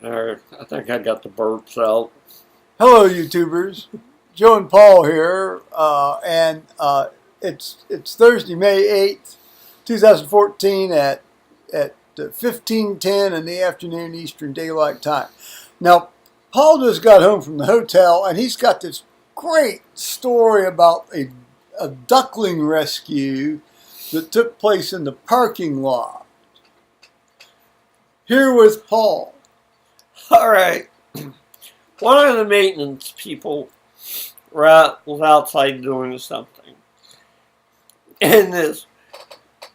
I think I got the burps out. Hello, YouTubers. Joe and Paul here, and it's Thursday, May 8th, 2014 at 15:10 in the afternoon Eastern Daylight Time. Now, Paul just got home from the hotel, and he's got this great story about a duckling rescue that took place in the parking lot. Here with Paul. All right. One of the maintenance people was outside doing something. And this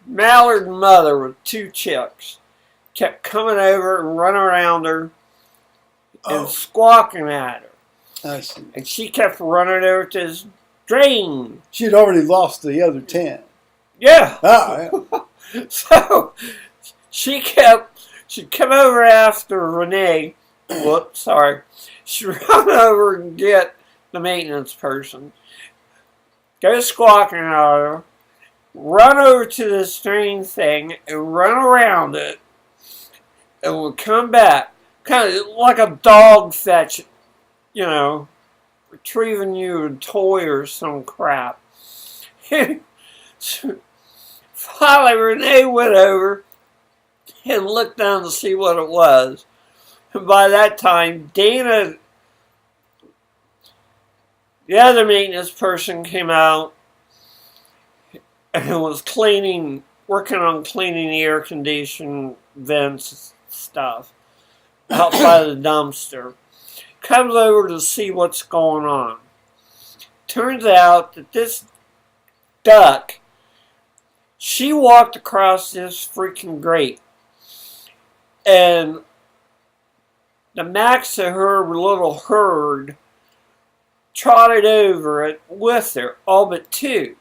mallard mother with two chicks kept coming over and running around her and squawking at her. I see. And she kept running over to this drain. She had already lost the other 10. Yeah. Ah, yeah. So she'd come over after Renee. Whoops, sorry. She'd run over and get the maintenance person, go squawking at her, run over to this drain thing and run around it, and would come back, kind of like a dog fetch, retrieving you a toy or some crap. So, finally, Renee went over and looked down to see what it was. And by that time, Dana, the other maintenance person, came out and was working on cleaning the air conditioning vents stuff out by the dumpster. Comes over to see what's going on. Turns out that this duck, she walked across this freaking grate, and the max of her little herd trotted over it with her, all but two,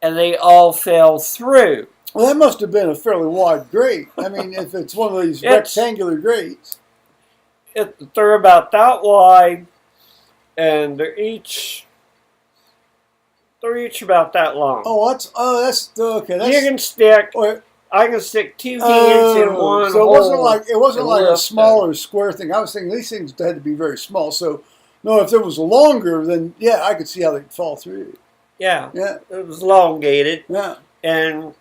and they all fell through. Well, that must have been a fairly wide grate. I mean, if it's one of these rectangular grates. They're about that wide, and they're each about that long. That's okay. You can stick. I can stick two hands in one. So it wasn't like a smaller square thing. I was thinking these things had to be very small. So no, if it was longer, then yeah, I could see how they'd fall through. Yeah. Yeah. It was elongated. Yeah. And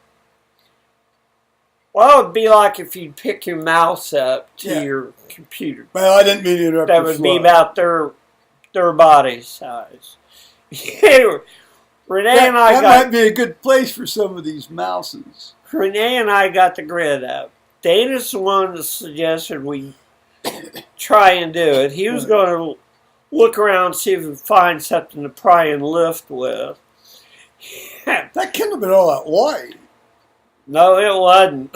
well, it would be like if you'd pick your mouse up to your computer. Well, I didn't mean to interrupt. That would be about their body size. Renee and I that might be a good place for some of these mouses. Renee and I got the grid up. Dana's the one that suggested we try and do it. He was going to look around, see if we could find something to pry and lift with. That couldn't have been all that wide. No, it wasn't.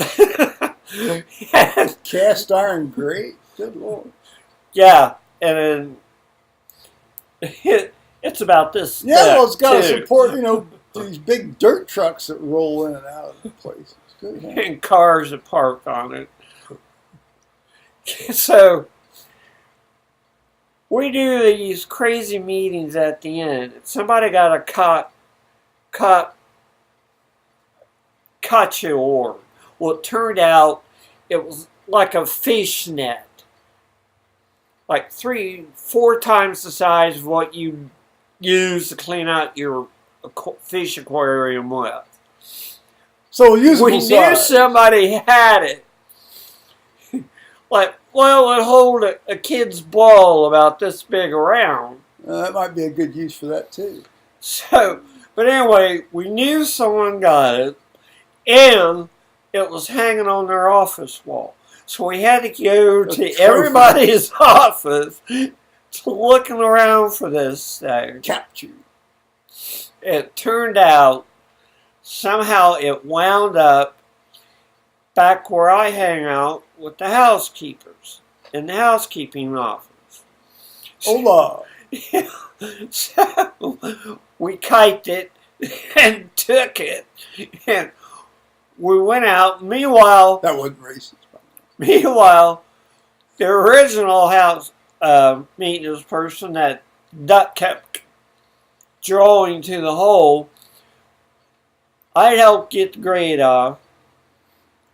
Cast iron grate? Good Lord. Yeah, and then it's about this. Yeah, well, it's got to support, these big dirt trucks that roll in and out of the place. It's good, huh? And cars that park on it. So we do these crazy meetings at the end. Somebody got a gotcha orb. Well, it turned out it was like a fish net. Like 3-4 times the size of what you use to clean out your fish aquarium with. So usable we knew somebody had it. It would hold a kid's ball about this big around. That might be a good use for that too. So, but anyway, we knew someone got it, and it was hanging on their office wall. So we had to go to everybody's office to looking around for this thing. Capture. It turned out somehow it wound up back where I hang out with the housekeepers in the housekeeping office. Hola. So we kiked it and took it, and we went out. Meanwhile, that wasn't racist. Meanwhile, the original house maintenance person, that duck kept drawing to the hole. I helped get the grate off.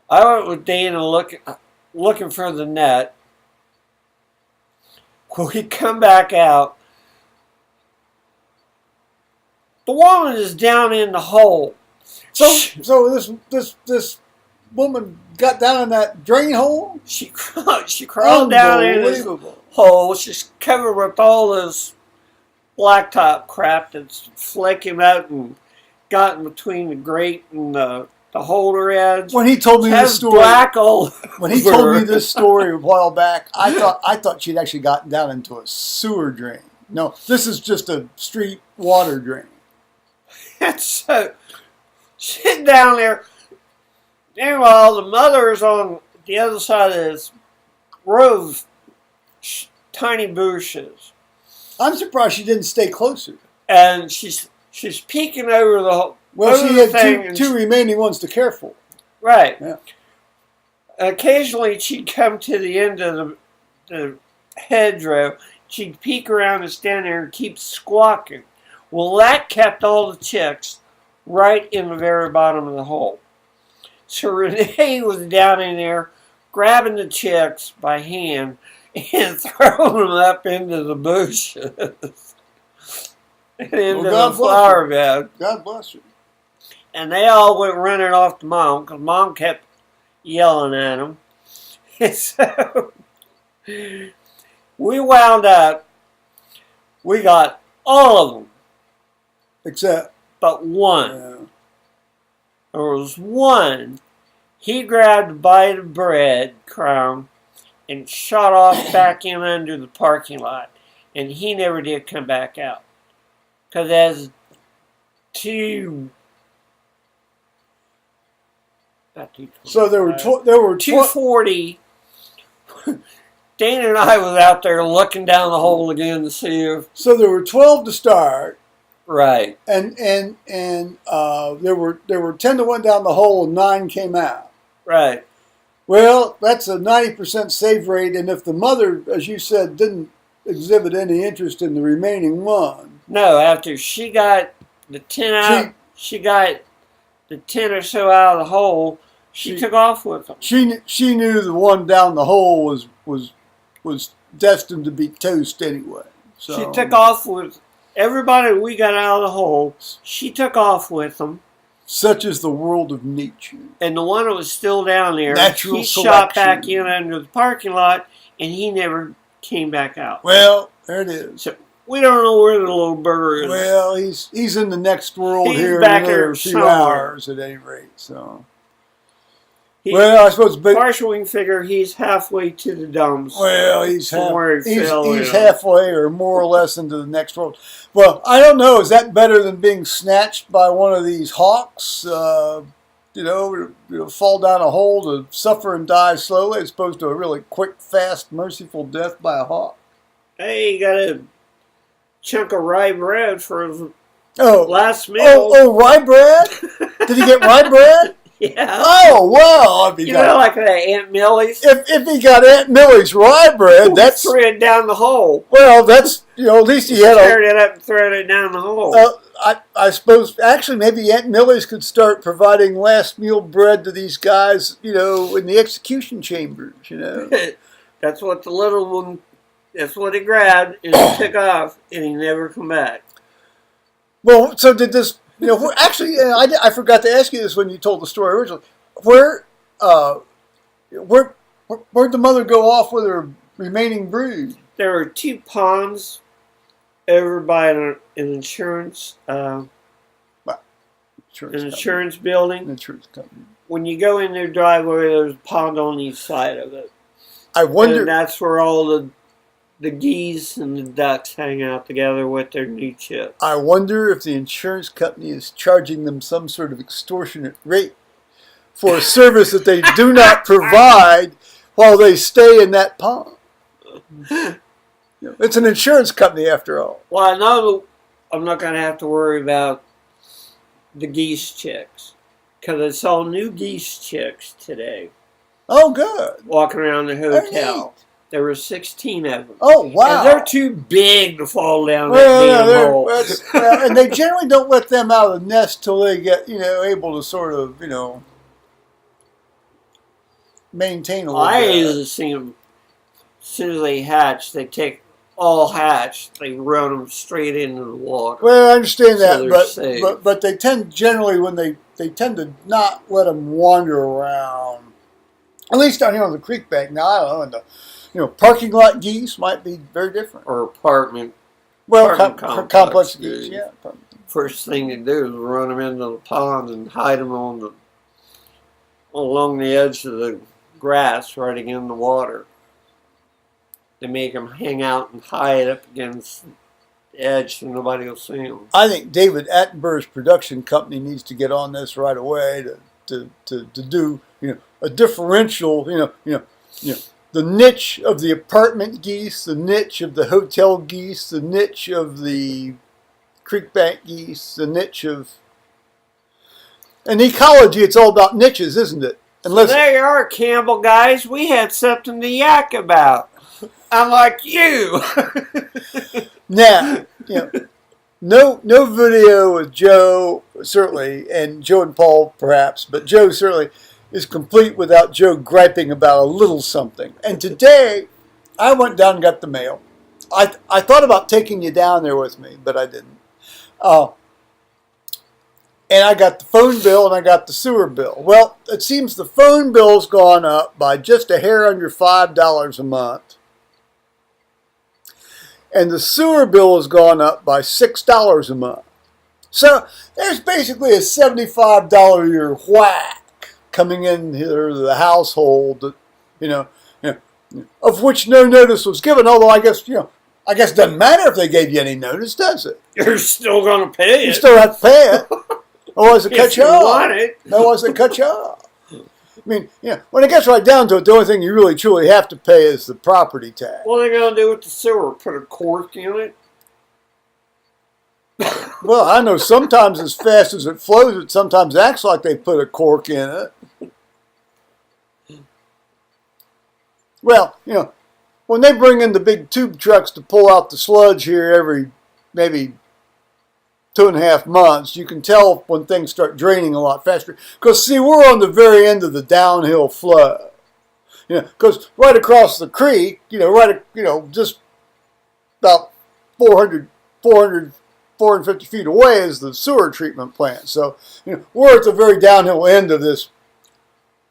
I went with Dana looking for the net. When we come back out, the woman is down in the hole. So this woman got down in that drain hole? She crawled down in this hole. She's covered with all this blacktop crap that's flaking out and gotten between the grate and the holder edge. When he told me this story, black all when he told me this story a while back, I thought she'd actually gotten down into a sewer drain. No, this is just a street water drain. And so, sitting down there. Meanwhile, the mother is on the other side of this row of tiny bushes. I'm surprised she didn't stay closer. And she's peeking over the whole. Well, she had two remaining ones to care for. Right. Yeah. Occasionally, she'd come to the end of the hedgerow. She'd peek around and stand there and keep squawking. Well, that kept all the chicks right in the very bottom of the hole. So Renee was down in there grabbing the chicks by hand and throwing them up into the bushes and into the flower bed. God bless you. And they all went running off to Mom because Mom kept yelling at them. And so we wound up, we got all of them. Except but one. Yeah. There was one. He grabbed a bite of bread crumb and shot off back in under the parking lot. And he never did come back out. Because as so there were 2:40. Dana and I was out there looking down the hole again to see if. So there were 12 to start. Right. And there were 10 that went down the hole and 9 came out. Right. Well, that's a 90% save rate, and if the mother, as you said, didn't exhibit any interest in the remaining one. No, after she got the 10 out, she got the 10 or so out of the hole, she took off with them. She knew the one down the hole was destined to be toast anyway. So she took off with everybody we got out of the hole. She took off with them. Such is the world of nature. And the one that was still down there, natural he selection. Shot back in under the parking lot, and he never came back out. Well, there it is. So we don't know where the little bird is. Well, he's in the next world here back in another few hours at any rate. So. Well, I suppose, but partial we can figure he's halfway to the dumps. Well, he's halfway or more or less into the next world. Well, I don't know. Is that better than being snatched by one of these hawks? Fall down a hole to suffer and die slowly, as opposed to a really quick, fast, merciful death by a hawk. Hey, you got a chunk of rye bread for his last meal. Oh, rye bread? Did he get rye bread? Yeah. Oh, wow. Like that Aunt Millie's? If he got Aunt Millie's rye bread, that's... Threw it down the hole. Well, that's, at least he had teared it up and thrown it down the hole. I suppose, actually, maybe Aunt Millie's could start providing last meal bread to these guys, in the execution chambers, That's what the little one, that's what he grabbed, and he took off, and he never come back. Well, so did this... actually, I forgot to ask you this when you told the story originally. Where'd the mother go off with her remaining brood? There were 2 ponds over by an insurance building. An insurance company. When you go in their driveway, there's a pond on each side of it. I wonder. And that's where all the geese and the ducks hang out together with their new chicks. I wonder if the insurance company is charging them some sort of extortionate rate for a service that they do not provide while they stay in that pond. It's an insurance company after all. Well, I know I'm not going to have to worry about the geese chicks because I saw new geese chicks today. Oh, good. Walking around the hotel. There were 16 of them. Oh, wow. And they're too big to fall down that damn hole. And they generally don't let them out of the nest till they get, able to sort of, maintain a little bit. I usually see them, as soon as they hatch, they take all hatched, they run them straight into the water. Well, I understand So that, they're but, safe. but they tend generally when they tend to not let them wander around. At least down here on the creek bank. Now I don't know, and the parking lot geese might be very different. Or apartment Complex geese, yeah. First thing you do is run them into the pond and hide them along the edge of the grass right against the water. They make them hang out and hide up against the edge so nobody will see them. I think David Attenborough's production company needs to get on this right away to do a differential, the niche of the apartment geese, the niche of the hotel geese, the niche of the creek bank geese, the niche of... In ecology, it's all about niches, isn't it? Unless... So there you are, Campbell guys. We had something to yak about. Unlike you. Now, no video with Joe, certainly, and Joe and Paul perhaps, but Joe certainly is complete without Joe griping about a little something. And today, I went down and got the mail. I thought about taking you down there with me, but I didn't. And I got the phone bill and I got the sewer bill. Well, it seems the phone bill's gone up by just a hair under $5 a month. And the sewer bill has gone up by $6 a month. So there's basically a $75 a year whack coming in here to the household, of which no notice was given. Although I guess it doesn't matter if they gave you any notice, does it? You're still going to pay it. You still have to pay it. Otherwise it cuts you off. Want it. Otherwise it cuts you off. I mean, when it gets right down to it, the only thing you really truly have to pay is the property tax. What are they going to do with the sewer? Put a cork in it? Well, I know sometimes as fast as it flows, it sometimes acts like they put a cork in it. Well, when they bring in the big tube trucks to pull out the sludge here every maybe 2.5 months, you can tell when things start draining a lot faster. Because, see, we're on the very end of the downhill flow. Because right across the creek, just about 450 feet away is the sewer treatment plant. So, we're at the very downhill end of this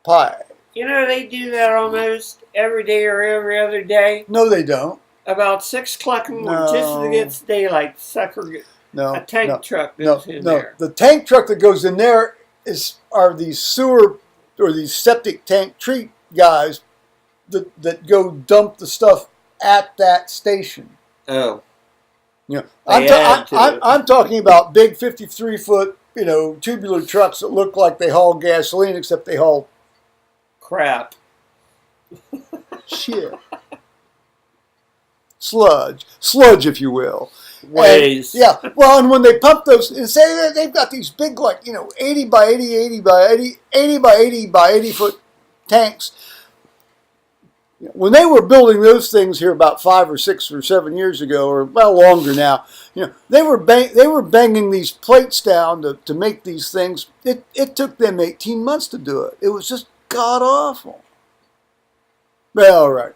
pipe. They do that almost every day or every other day. No, they don't. About 6 o'clock in the morning, just as it gets daylight, the sucker gets... A tank truck goes in there. The tank truck that goes in there are these sewer or these septic tank treat guys that go dump the stuff at that station. Oh. I'm talking about big 53-foot, tubular trucks that look like they haul gasoline, except they haul crap. Shit. Sludge, if you will. Ways. And when they pump those, and say they've got these big, 80 by 80, 80 by 80, 80 by 80 by 80 foot tanks. When they were building those things here about 5 or 6 or 7 years ago, or well longer now, they were banging these plates down to make these things. It took them 18 months to do it. It was just god awful. Well, all right.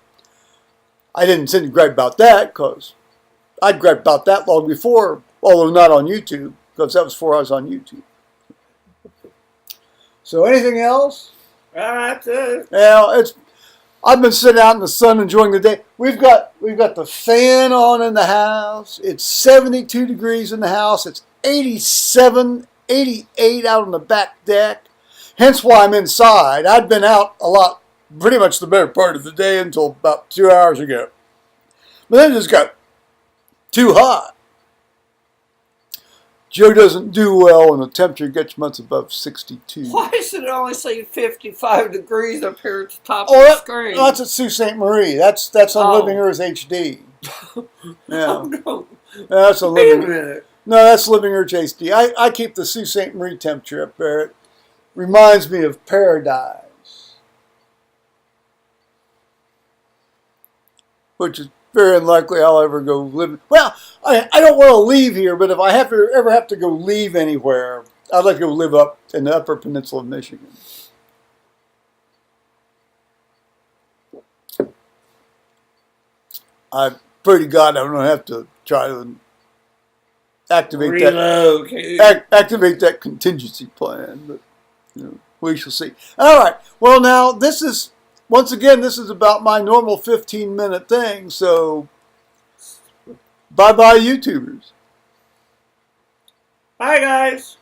I didn't sit and gripe about that because I'd gripe about that long before, although not on YouTube, because that was before I was on YouTube. So anything else? That's it. Well, I've been sitting out in the sun enjoying the day. We've got the fan on in the house. It's 72 degrees in the house. It's 87, 88 out on the back deck. Hence why I'm inside. I'd been out a lot, pretty much the better part of the day until about 2 hours ago. But then it just got too hot. Joe doesn't do well when the temperature gets much above 62. Why does it only say 55 degrees up here at the top of the screen? That's at Sault Ste. Marie. That's on Living Earth HD. Yeah. That's on Living Earth. No, that's Living Earth HD. I keep the Sault Ste. Marie temperature up there. It reminds me of paradise. Which is very unlikely I'll ever go live. Well, I don't want to leave here, but if I ever have to go leave anywhere, I'd like to go live up in the Upper Peninsula of Michigan. pray to God I don't have to try to activate Relocate. activate that contingency plan. But we shall see. All right. Well, now this is once again this is about my normal 15-minute thing. So bye bye, YouTubers. Bye, guys.